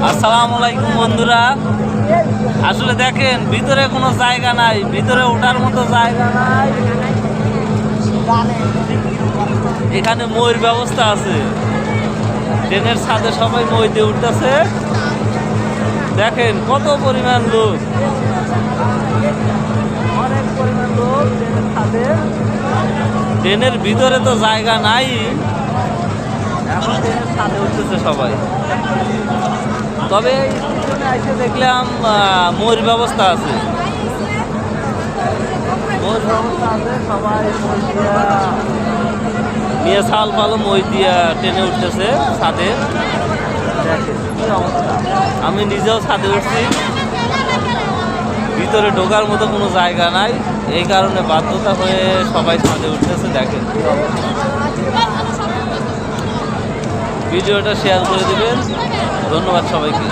আসসালামু আলাইকুম বন্ধুরা। আসলে দেখেন ভিতরে কোনো জায়গা নাই, ভিতরে ওঠার মতো জায়গা নাই। এখানে মইয়ের ব্যবস্থা আছে, ট্রেনের ছাদে সবাই মই দিয়ে উঠতেছে। দেখেন কত পরিমাণ লোক, অনেক পরিমাণ লোক ট্রেনের ছাদে। ট্রেনের ভিতরে তো জায়গা নাই, এখন ট্রেনের ছাদে উঠতেছে সবাই। তবে স্টেশনে এসে দেখলাম মইয়ের ব্যবস্থা আছে, মইয়ের ব্যবস্থা আছে। সবাই মই দিয়া নিয়ে ছাল পালো মই দিয়া ট্রেনে উঠতেছে ছাদে। দেখেন কি অবস্থা। আমি নিজেও ছাদে উঠছি, ভিতরে ঢোকার মতো কোনো জায়গা নাই, এই কারণে বাধ্যতা হয়ে সবাই ছাদে উঠতেছে। দেখেন কি অবস্থা। ভিডিওটা শেয়ার করে দিবেন। ধন্যবাদ সবাইকে।